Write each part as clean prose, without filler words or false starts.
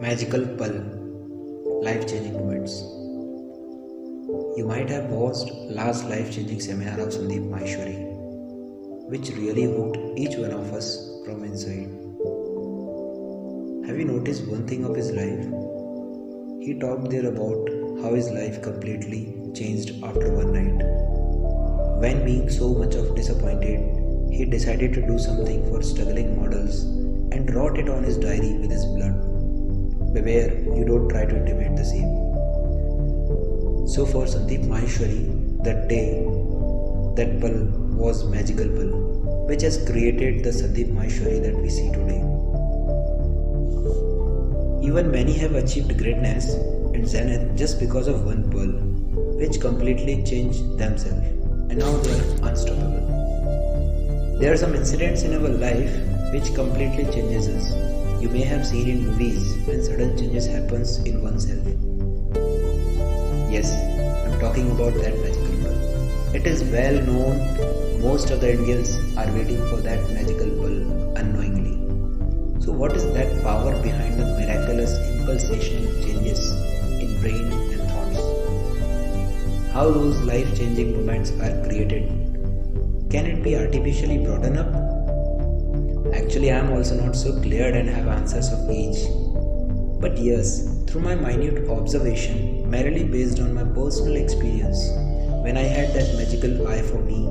Magical Pal, life-changing moments. You might have watched last life-changing seminar of Sandeep Maheshwari, which really hooked each one of us from inside. Have you noticed one thing of his life? He talked there about how his life completely changed after one night. When being so much of disappointed, he decided to do something for struggling models and wrote it on his diary with his blood. Beware, you don't try to imitate the same. So for Sandeep Maheshwari, that day, that pal was magical pal, which has created the Sandeep Maheshwari that we see today. Even many have achieved greatness and zenith just because of one pal, which completely changed themselves, and now they are unstoppable. There are some incidents in our life which completely changes us. You may have seen in movies when sudden changes happens in oneself. Yes, I'm talking about that magical pal. It is well known, most of the Indians are waiting for that magical pal unknowingly. So what is that power behind the miraculous impulsational changes in brain and thoughts? How those life-changing moments are created? Can it be artificially brought up? Actually, I am also not so cleared and have answers of each. But yes, through my minute observation, merely based on my personal experience, when I had that magical eye for me,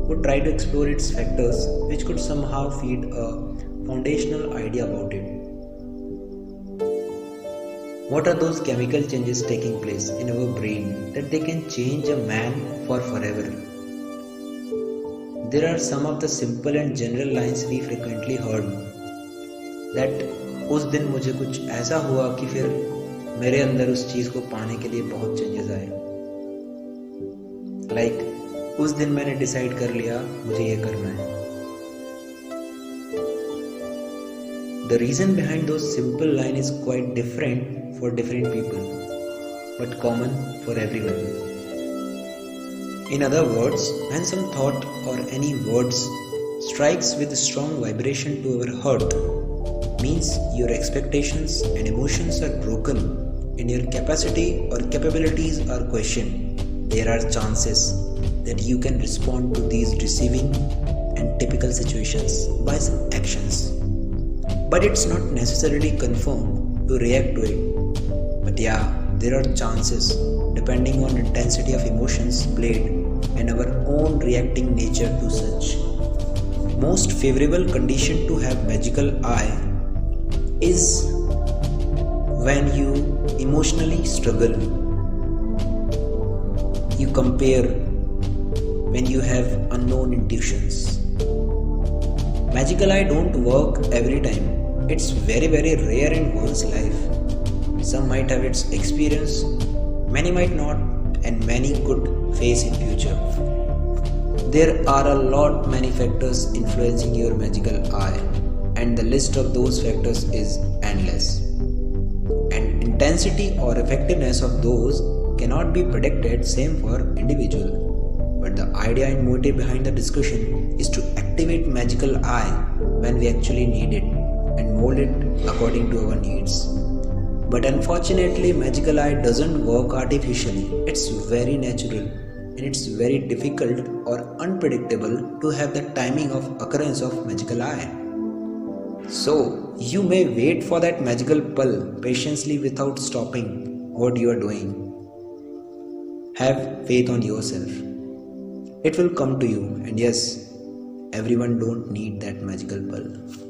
would try to explore its factors which could somehow feed a foundational idea about it. What are those chemical changes taking place in our brain that they can change a man for forever? There are some of the simple and general lines we frequently heard that उस दिन मुझे कुछ ऐसा हुआ कि फिर मेरे अंदर उस चीज को पाने के लिए बहुत चेंजेस आए. Like उस दिन मैंने डिसाइड कर लिया मुझे ये करना है. The reason behind those simple line is quite different for different people, but common for everyone. In other words, when some thought or any words strikes with a strong vibration to our heart, means your expectations and emotions are broken and your capacity or capabilities are questioned. There are chances that you can respond to these receiving and typical situations by some actions. But it's not necessarily confirmed to react to it. But yeah, there are chances depending on intensity of emotions played and our own reacting nature to such. Most favorable condition to have magical eye is when you emotionally struggle. You compare when you have unknown intuitions. Magical eye don't work every time. It's very rare in one's life. Some might have its experience, many might not, and many could face in future. There are a lot many factors influencing your magical eye, and the list of those factors is endless. And intensity or effectiveness of those cannot be predicted, same for individual. But the idea and motive behind the discussion is to activate magical eye when we actually need it and mold it according to our needs. But unfortunately, magical eye doesn't work artificially. It's very natural and it's very difficult or unpredictable to have the timing of occurrence of magical eye. So, you may wait for that magical pal patiently without stopping what you are doing. Have faith on yourself. It will come to you, and yes, everyone don't need that magical pal.